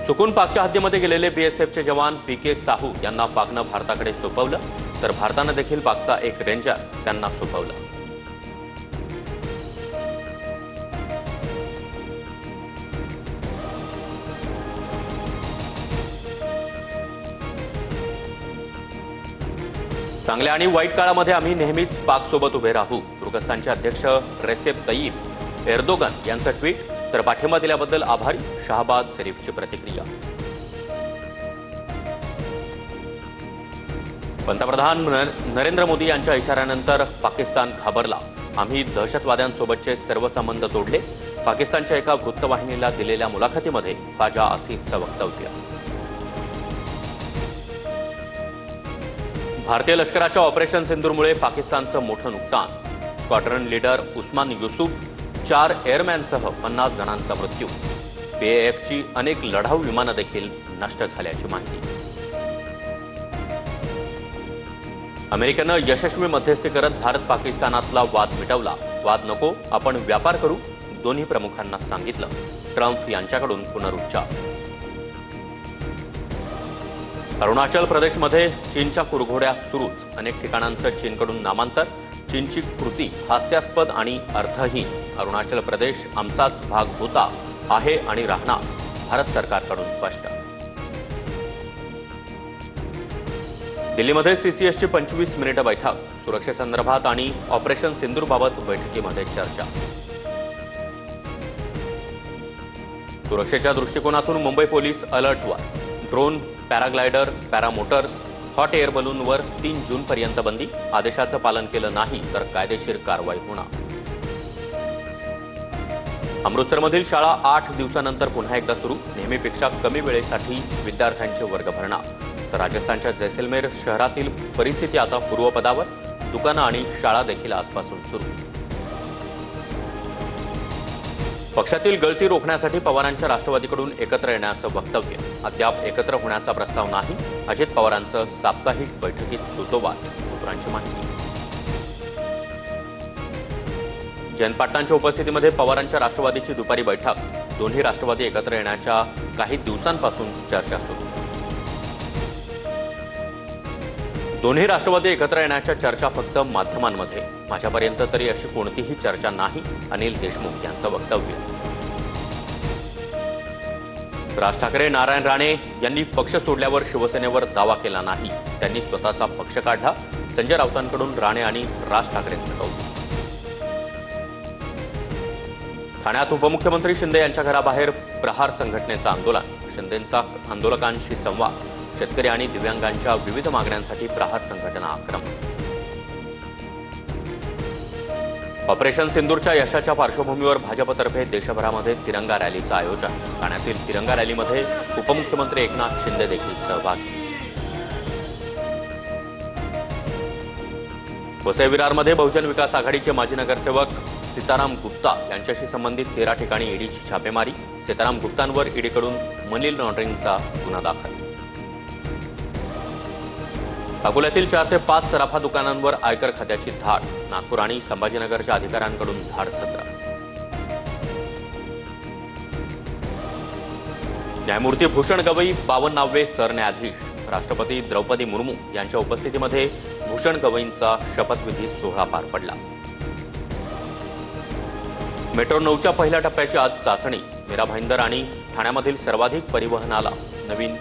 चुकून पाकच्या हद्दीमध्ये गेलेले बीएसएफचे जवान पीके साहू यांना पाकनं भारताकडे सोपवलं, तर भारतानं देखील पाकचा एक रेंजर त्यांना सोपवला। चांगल्या आणि वाईट काळामध्ये आम्ही नेहमीच पाकसोबत उभे राहू, तुर्कस्तानचे अध्यक्ष रेसेप तय्यिप एर्दोगन यांचं ट्विट, तर पाठिंबा दिल्याबद्दल आभारी शहबाज शरीफची प्रतिक्रिया। पंतप्रधान नरेंद्र मोदी यांच्या इशाऱ्यानंतर पाकिस्तान घाबरला, आम्ही दहशतवाद्यांसोबतचे सर्व संबंध तोडले, पाकिस्तानच्या एका वृत्तवाहिनीला दिलेल्या मुलाखतीमध्ये ख्वाजा आसिफचं वक्तव्य। भारतीय लष्कराच्या ऑपरेशन सिंदूरमुळे पाकिस्तानचं मोठं नुकसान, स्क्वॉड्रन लीडर उस्मान युसूफ, 4 एअरमॅनसह 50 जणांचा मृत्यू, बीएफची अनेक लढाऊ विमानं देखील नष्ट झाल्याची माहिती। अमेरिकेनं यशस्वी मध्यस्थी करत भारत पाकिस्तानातला वाद मिटवला, वाद नको आपण व्यापार करू, दोन्ही प्रमुखांना सांगितलं, ट्रम्प यांच्याकडून पुनरुच्चार। अरुणाचल प्रदेशमध्ये चीनच्या कुरघोड्या सुरूच, अनेक ठिकाणांचं चीनकडून नामांतर, चीनची कृती हास्यास्पद आणि अर्थहीन, अरुणाचल प्रदेश आमचाच भाग होता, आहे आणि राहणार, भारत सरकारकडून स्पष्ट। दिल्लीमध्ये सीसीएसची 25 मिनिटं बैठक, सुरक्षेसंदर्भात आणि ऑपरेशन सिंदूरबाबत बैठकीमध्ये चर्चा। सुरक्षेच्या दृष्टिकोनातून मुंबई पोलीस अलर्टवर, drone, paraglider, paramotors, hot air बलूनवर 3 जूनपर्यंत बंदी, आदेशाचं पालन केलं नाही तर कायदेशीर कारवाई होणार। अमृतसरमधील शाळा 8 दिवसानंतर पुन्हा एकदा सुरू, नेहमीपेक्षा कमी वेळेसाठी विद्यार्थ्यांचे वर्ग भरणार, तर राजस्थानच्या जैसलमेर शहरातील परिस्थिती आता पूर्वपदावर, दुकानं आणि शाळा देखील आजपासून सुरू। पक्षातील गळती रोखण्यासाठी पवारांच्या राष्ट्रवादीकडून एकत्र येण्याचं वक्तव्य, अद्याप एकत्र होण्याचा प्रस्ताव नाही, अजित पवारांचं साप्ताहिक बैठकीत सूतोवाच, सूत्रांची माहिती। जयंत पाटलांच्या उपस्थितीमध्ये पवारांच्या राष्ट्रवादीची दुपारी बैठक, दोन्ही राष्ट्रवादी एकत्र येण्याच्या काही दिवसांपासून चर्चा सुरू। दोन्ही राष्ट्रवादी एकत्र येण्याच्या चर्चा फक्त माध्यमांमध्ये, माझ्यापर्यंत तरी अशी कोणतीही चर्चा नाही, अनिल देशमुख यांचं वक्तव्य। राज ठाकरे नारायण राणे यांनी पक्ष सोडल्यावर शिवसेनेवर दावा केला नाही, त्यांनी स्वतःचा पक्ष काढला, संजय राऊतांकडून राणे आणि राज ठाकरेंचं कौतुक। ठाण्यात उपमुख्यमंत्री शिंदे यांच्या घराबाहेर प्रहार संघटनेचं आंदोलन, शिंदेंचा आंदोलकांशी संवाद, शेतकरी आणि दिव्यांगांच्या विविध मागण्यांसाठी प्रहार संघटना आक्रमक। ऑपरेशन सिंदूरच्या यशाच्या पार्श्वभूमीवर भाजपतर्फे देशभरामध्ये तिरंगा रॅलीचं आयोजन, ठाण्यातील तिरंगा रॅलीमध्ये उपमुख्यमंत्री एकनाथ शिंदे देखील सहभागी। वसई विरारमध्ये बहुजन विकास आघाडीचे माजी नगरसेवक सीताराम गुप्ता यांच्याशी संबंधित 13 ठिकाणी ईडीची छापेमारी, सीताराम गुप्तांवर ईडीकडून मनी लॉन्ड्रिंगचा गुन्हा दाखल। अकोल्यातील 4 ते 5 सराफा दुकानांवर आयकर खात्याची धाड, नागपूर आणि संभाजीनगरच्या अधिकाऱ्यांकडून धाडसत्र। न्यायमूर्ती भूषण गवई 52वे सरन्यायाधीश, राष्ट्रपती द्रौपदी मुर्मू यांच्या उपस्थितीमध्ये भूषण गवईंचा शपथविधी सोहळा पार पडला। मेट्रो 9च्या पहिल्या टप्प्याची आज चाचणी, मीरा भाईंदर आणि ठाण्यामधील सर्वाधिक परिवहनाला नवीन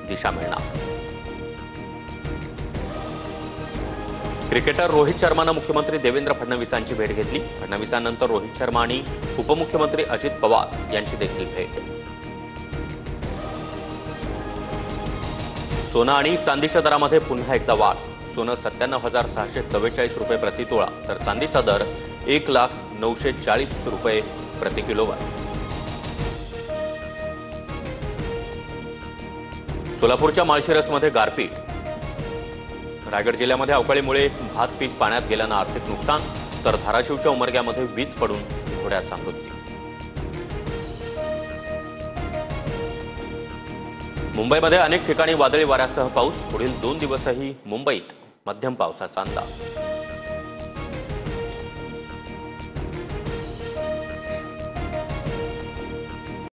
दिशा मिळणार। क्रिकेटर रोहित शर्मानं मुख्यमंत्री देवेंद्र फडणवीसांची भेट घेतली, फडणवीसांनंतर रोहित शर्मा आणि उपमुख्यमंत्री अजित पवार यांची देखील भेट। सोनं आणि चांदीच्या दरामध्ये पुन्हा एकदा वाढ, सोनं 97,644 रुपये प्रति तोळा, तर चांदीचा दर 1,09,40 रुपये प्रति किलोवर। सोलापूरच्या माळशिरसमध्ये गारपीट, रायगड जिल्ह्यामध्ये अवकाळीमुळे भात पीक पाण्यात गेल्यानं आर्थिक नुकसान, तर धाराशिवच्या उमरग्यामध्ये वीज पडून घोड्याचा मृत्यू। मुंबईमध्ये अनेक ठिकाणी वादळी वाऱ्यासह पाऊस, पुढील 2 दिवसही मुंबईत मध्यम पावसाचा अंदाज।